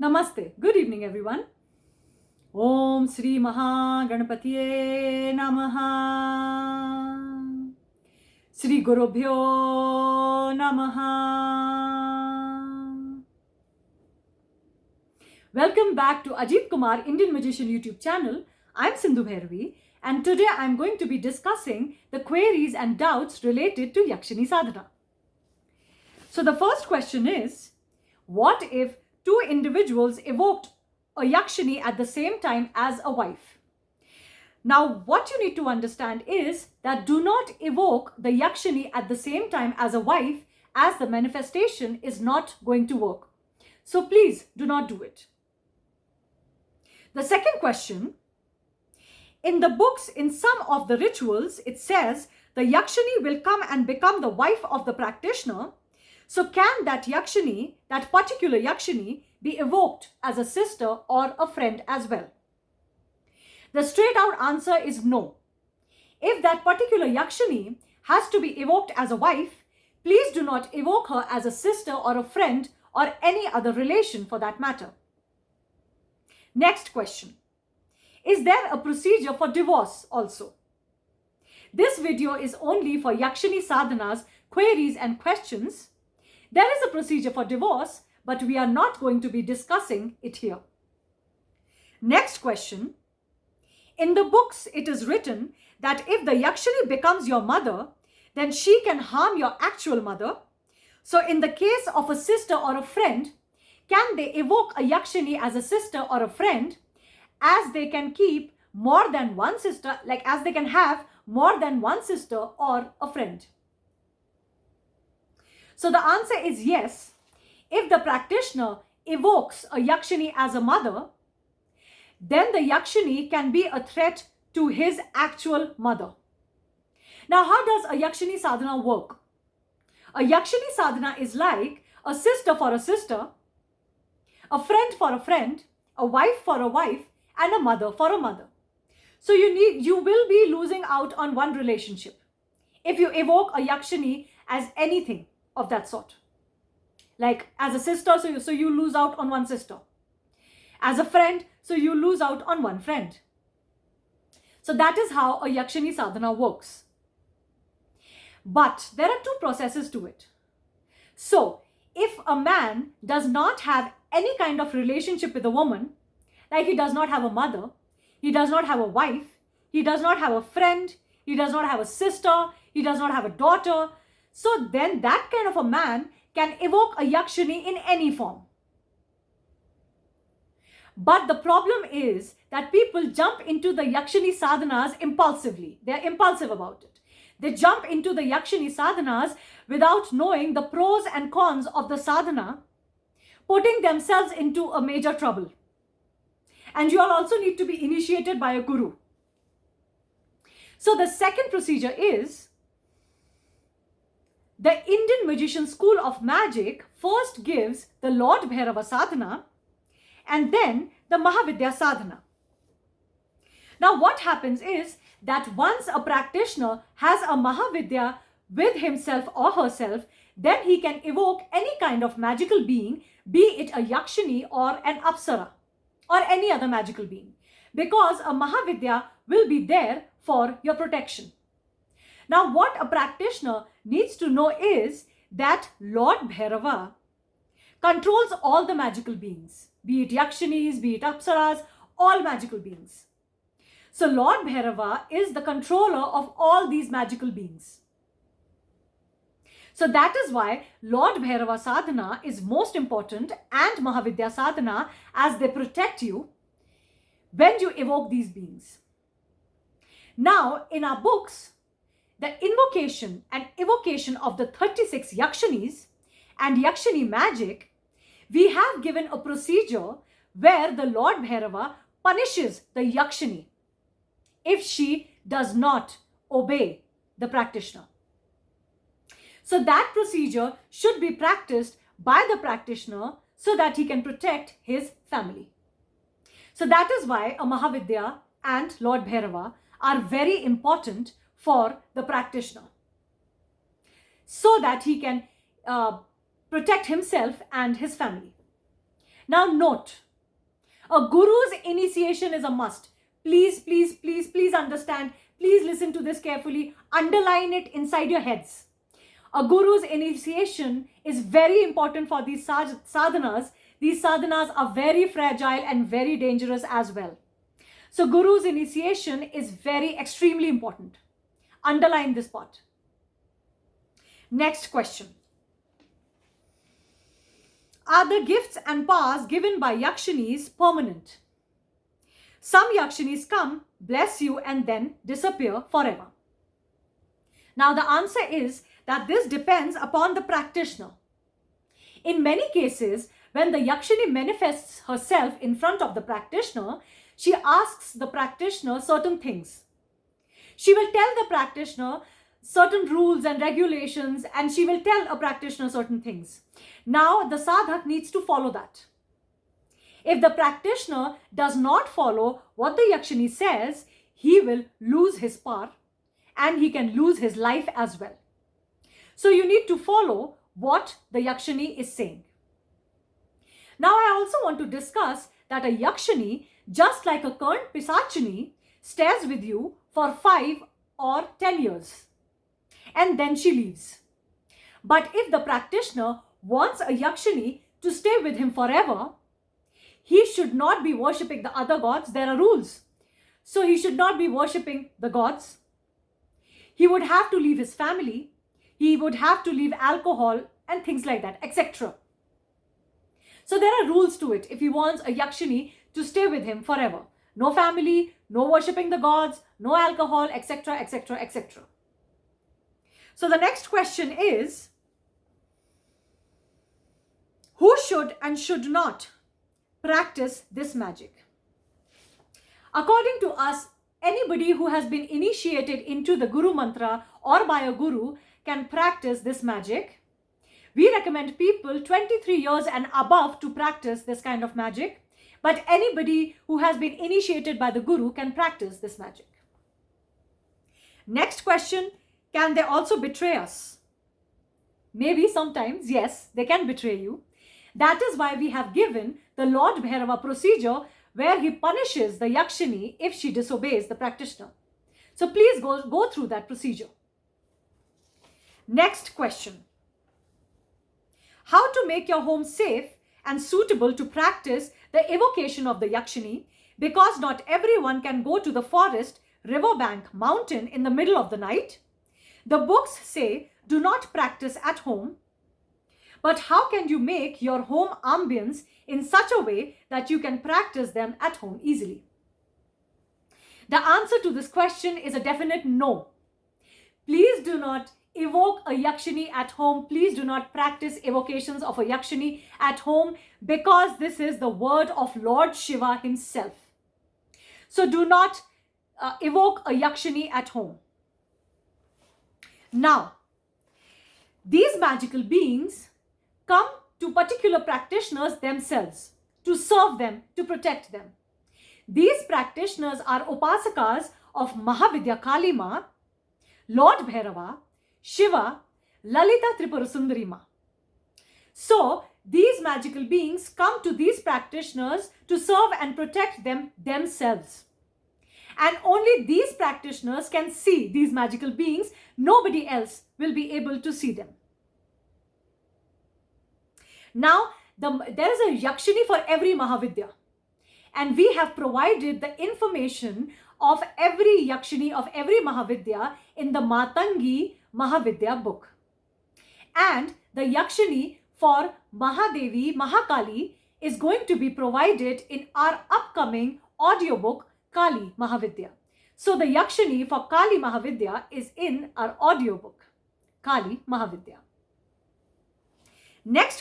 Namaste. Good evening, everyone. Om Sri Maha Ganapatiye Namaha. Sri Gurubhyo Namaha. Welcome back to Ajit Kumar Indian Magician YouTube channel. I'm Sindhu Bhairavi, and today I'm going to be discussing the queries and doubts related to Yakshini Sadhana. So the first question is, what if two individuals evoked a Yakshini at the same time as a wife? Now, what you need to understand is that do not evoke the Yakshini at the same time as a wife, as the manifestation is not going to work. So please do not do it. The second question, in the books, in some of the rituals, it says the Yakshini will come and become the wife of the practitioner. So can that Yakshini, that particular Yakshini, be evoked as a sister or a friend as well? The straight out answer is no. If that particular Yakshini has to be evoked as a wife, please do not evoke her as a sister or a friend or any other relation for that matter. Next question. Is there a procedure for divorce also? This video is only for Yakshini Sadhana's queries and questions. There is a procedure for divorce, but we are not going to be discussing it here. Next question. In the books, it is written that if the Yakshini becomes your mother, then she can harm your actual mother. So in the case of a sister or a friend, can they evoke a Yakshini as a sister or a friend, as they can keep more than one sister, like as they can have more than one sister or a friend? So the answer is yes. If the practitioner evokes a Yakshini as a mother, then the Yakshini can be a threat to his actual mother. Now, how does a Yakshini Sadhana work? A Yakshini Sadhana is like a sister for a sister, a friend for a friend, a wife for a wife, and a mother for a mother. So you will be losing out on one relationship if you evoke a Yakshini as anything of that sort. Like as a sister, so you lose out on one sister. As a friend, so you lose out on one friend. So that is how a Yakshini Sadhana works. But there are two processes to it. So if a man does not have any kind of relationship with a woman, like he does not have a mother, he does not have a wife, he does not have a friend, he does not have a sister, he does not have a daughter, so then that kind of a man can evoke a Yakshini in any form. But the problem is that people jump into the Yakshini sadhanas impulsively. They are impulsive about it. They jump into the Yakshini sadhanas without knowing the pros and cons of the sadhana, putting themselves into a major trouble. And you all also need to be initiated by a guru. So the second procedure is, the Indian magician school of magic first gives the Lord Behava sadhana and then the Mahavidya sadhana. Now what happens is that once a practitioner has a Mahavidya with himself or herself, then he can evoke any kind of magical being, be it a Yakshini or an Apsara or any other magical being, because a Mahavidya will be there for your protection. Now, what a practitioner needs to know is that Lord Bhairava controls all the magical beings, be it Yakshinis, be it Apsaras, all magical beings. So Lord Bhairava is the controller of all these magical beings. So that is why Lord Bhairava sadhana is most important, and Mahavidya sadhana, as they protect you when you evoke these beings. Now, in our books, the invocation and evocation of the 36 Yakshinis and Yakshini magic, we have given a procedure where the Lord Bhairava punishes the Yakshini if she does not obey the practitioner. So that procedure should be practiced by the practitioner so that he can protect his family. So that is why a Mahavidya and Lord Bhairava are very important for the practitioner, so that he can protect himself and his family. Now note, a guru's initiation is a must. Please, please, please, please understand. Please listen to this carefully. Underline it inside your heads. A guru's initiation is very important for these sadhanas. These sadhanas are very fragile and very dangerous as well. So guru's initiation is extremely important. Underline this part. Next question. Are the gifts and powers given by Yakshinis permanent? Some Yakshinis come, bless you, and then disappear forever. Now the answer is that this depends upon the practitioner. In many cases, when the Yakshini manifests herself in front of the practitioner, she asks the practitioner certain things. She will tell the practitioner certain rules and regulations, and she will tell a practitioner certain things. Now the sadhak needs to follow that. If the practitioner does not follow what the Yakshini says, he will lose his power and he can lose his life as well. So you need to follow what the Yakshini is saying. Now I also want to discuss that a Yakshini, just like a current Pisachini, stays with you for 5 or 10 years and then she leaves. But if the practitioner wants a Yakshini to stay with him forever, he should not be worshipping the other gods. There are rules. So he should not be worshipping the gods. He would have to leave his family. He would have to leave alcohol and things like that, etc. So there are rules to it if he wants a Yakshini to stay with him forever. No family, no worshipping the gods, no alcohol, etc., etc., etc. So the next question is, who should and should not practice this magic? According to us, anybody who has been initiated into the Guru Mantra or by a Guru can practice this magic. We recommend people 23 years and above to practice this kind of magic, but anybody who has been initiated by the Guru can practice this magic. Next question, can they also betray us? Maybe sometimes, yes, they can betray you. That is why we have given the Lord Behava procedure where he punishes the Yakshini if she disobeys the practitioner. So please go through that procedure. Next question. How to make your home safe and suitable to practice the evocation of the Yakshini, because not everyone can go to the forest, riverbank, mountain in the middle of the night. The books say do not practice at home. But how can you make your home ambience in such a way that you can practice them at home easily? The answer to this question is a definite no. Please do not evoke a Yakshini at home. Please do not practice evocations of a Yakshini at home, because this is the word of Lord Shiva himself. So do not evoke a Yakshini at home. Now, these magical beings come to particular practitioners themselves to serve them, to protect them. These practitioners are upasakas of Mahavidya Kali Ma, Lord Bhairava, Shiva, Lalita Tripura Sundari Ma. So these magical beings come to these practitioners to serve and protect them themselves. And only these practitioners can see these magical beings. Nobody else will be able to see them. Now, there is a Yakshini for every Mahavidya. And we have provided the information of every Yakshini of every Mahavidya in the Matangi Mahavidya book. And the Yakshini for Mahadevi, Mahakali is going to be provided in our upcoming audiobook Kali Mahavidya. So the Yakshini for Kali Mahavidya is in our audiobook Kali Mahavidya. Next